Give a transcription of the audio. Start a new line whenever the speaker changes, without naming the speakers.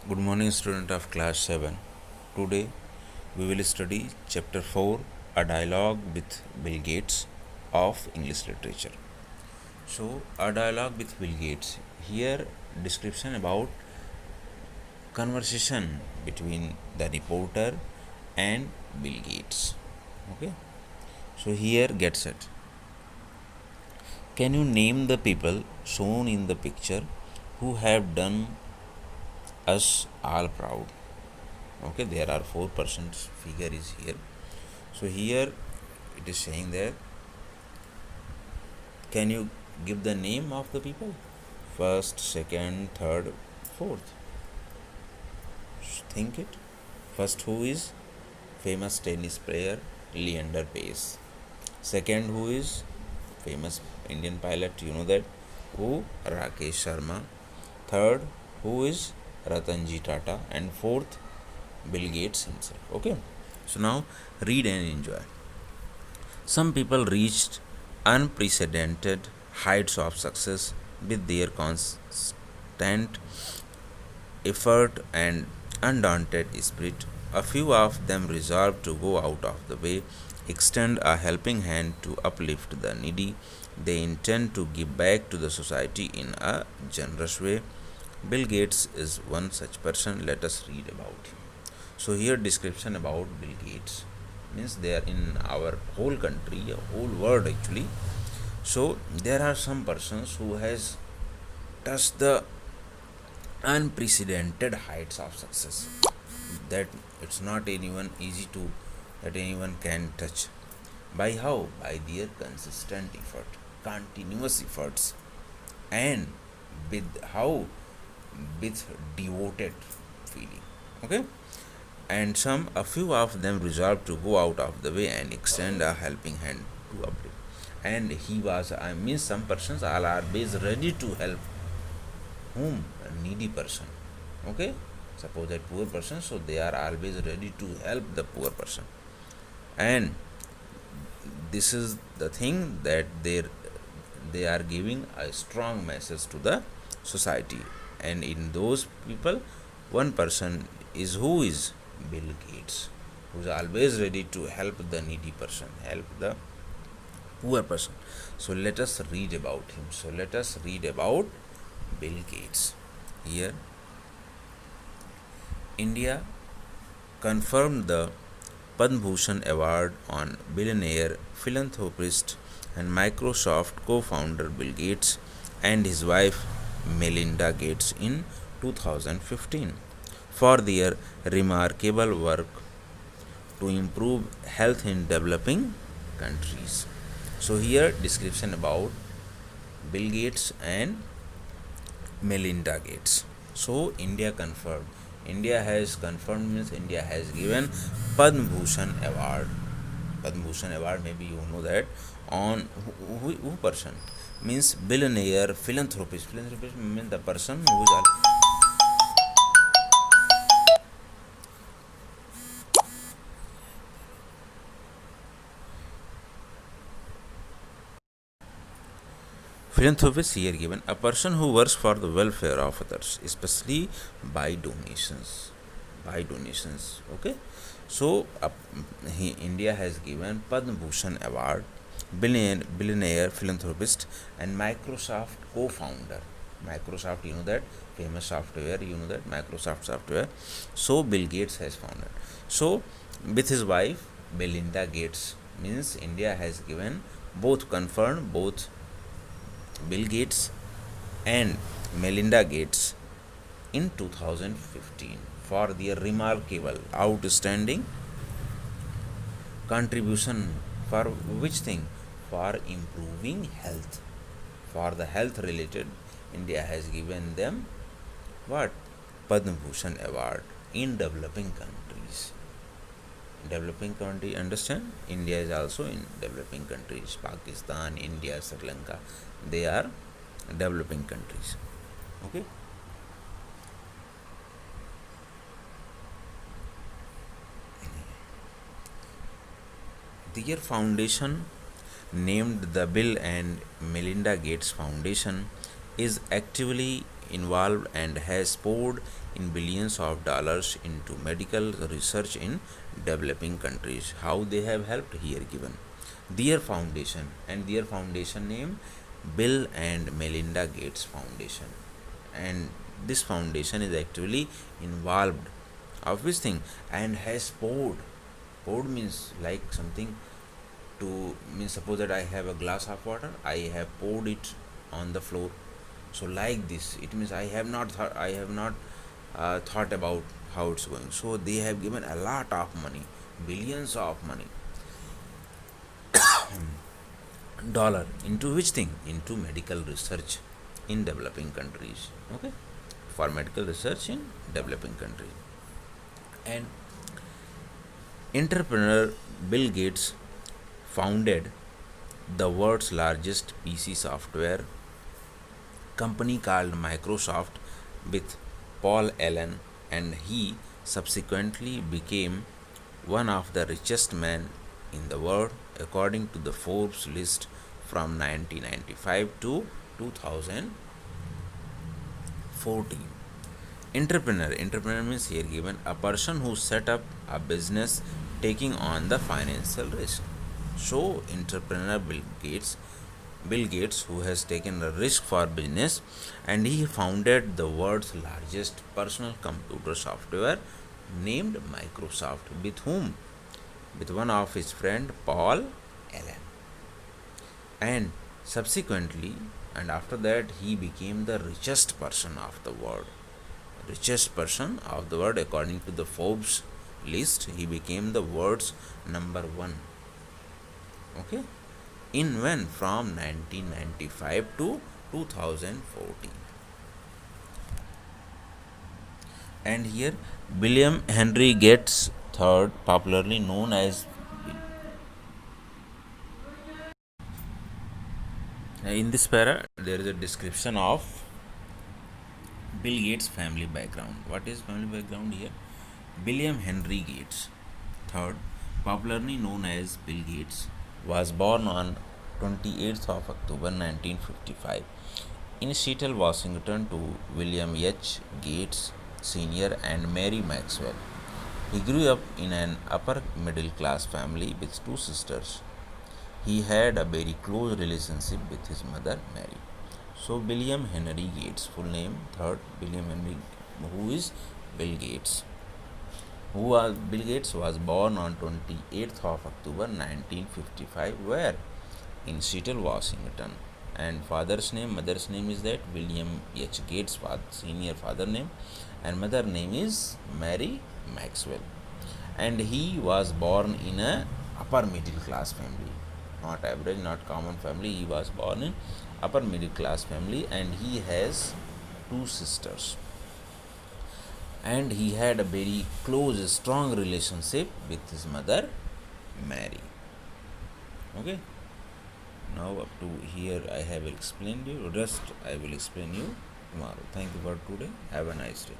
Good morning, student of class 7. Today we will study chapter 4, a dialogue with Bill Gates of English literature. So, a dialogue with Bill Gates. Here, description about conversation between the reporter and Bill Gates. Okay, so here get set. Can you name the people shown in the picture who have done us all proud? Okay, there are 4% figure is here. So here it is saying that can you give the name of the people, first, second, third, fourth? Think it. First, who is famous tennis player Leander Pace? Second, who is famous Indian pilot, you know that, who? Rakesh Sharma. Third, who is Ratanji Tata. And fourth, Bill Gates himself. Okay, so now read and enjoy. Some people reached unprecedented heights of success with their constant effort and undaunted spirit. A few of them resolved to go out of the way, extend a helping hand to uplift the needy. They intend to give back to the society in a generous way. Bill Gates is one such person. Let us read about him. So here description about Bill Gates means they are in our whole country, a whole world actually. So there are some persons who has touched the unprecedented heights of success that it's not anyone easy to that anyone can touch. By how? By their consistent effort, continuous efforts, and with how? With devoted feeling. Okay, and a few of them resolved to go out of the way and extend a helping hand to uplift. And he was, I mean, some persons are always ready to help whom? A needy person. Okay, suppose that poor person, so they are always ready to help the poor person. And this is the thing that they are giving a strong message to the society. And in those people, one person is who is Bill Gates, who is always ready to help the needy person, help the poor person. So let us read about him. So let us read about Bill Gates. Here, India confirmed the Padma Bhushan Award on billionaire, philanthropist, and Microsoft co founder Bill Gates and his wife Melinda Gates in 2015 for their remarkable work to improve health in developing countries. So, here description about Bill Gates and Melinda Gates. So, India confirmed. India has confirmed means India has given Padma Bhushan Award. Padma Bhushan Award, maybe you know that, on who person? Means billionaire, philanthropist. Philanthropist means the person who is philanthropist here given a person who works for the welfare of others, especially by donations. By donations, okay. So India has given Padma Bhushan Award, billionaire philanthropist, and Microsoft co-founder. Microsoft, you know that famous software, you know that Microsoft software. So Bill Gates has founded. So with his wife Melinda Gates, means India has given both, confirmed both Bill Gates and Melinda Gates in 2015 for their remarkable, outstanding contribution for which thing? For improving health. For the health related, India has given them what? Padma Bhushan Award in developing countries. Developing country, understand? India is also in developing countries. Pakistan, India, Sri Lanka, they are developing countries. Okay. Their foundation, named the Bill and Melinda Gates Foundation, is actively involved and has poured in billions of dollars into medical research in developing countries. How they have helped here given. Their foundation, and their foundation name Bill and Melinda Gates Foundation. And this foundation is actually involved of this thing and has poured means like something to means suppose that I have a glass of water, I have poured it on the floor. So like this, it means I have not thought about how it's going. So they have given a lot of money, billions of money, dollar into which thing? Into medical research in developing countries. Okay, for medical research in developing countries. And entrepreneur Bill Gates founded the world's largest PC software company called Microsoft with Paul Allen, and he subsequently became one of the richest men in the world according to the Forbes list from 1995 to 2014. Entrepreneur means here given a person who set up a business taking on the financial risk. So entrepreneur Bill Gates, who has taken a risk for business, and he founded the world's largest personal computer software named Microsoft. With whom? With one of his friend Paul Allen. And subsequently, and after that, he became the richest person of the world. Richest person of the world according to the Forbes list. He became the world's number one. Okay, in when from 1995 to 2014. And here William Henry Gates III, popularly known as in this para there is a description of Bill Gates family background. What is family background here? William Henry Gates III, popularly known as Bill Gates, was born on 28th of October 1955 in Seattle, Washington to William H. Gates Sr. and Mary Maxwell. He grew up in an upper middle class family with two sisters. He had a very close relationship with his mother Mary. So William Henry Gates, full name third William Henry, who is Bill Gates. Bill Gates was born on 28th of October 1955. Where? In Seattle, Washington. And father's name, mother's name is that William H. Gates, senior father name, and mother name is Mary Maxwell. And he was born in a upper middle class family, not average, not common family. He was born in upper middle class family, and he has two sisters. And he had a very close, strong relationship with his mother, Mary. Okay. Now up to here I have explained you. Rest I will explain you tomorrow. Thank you for today. Have a nice day.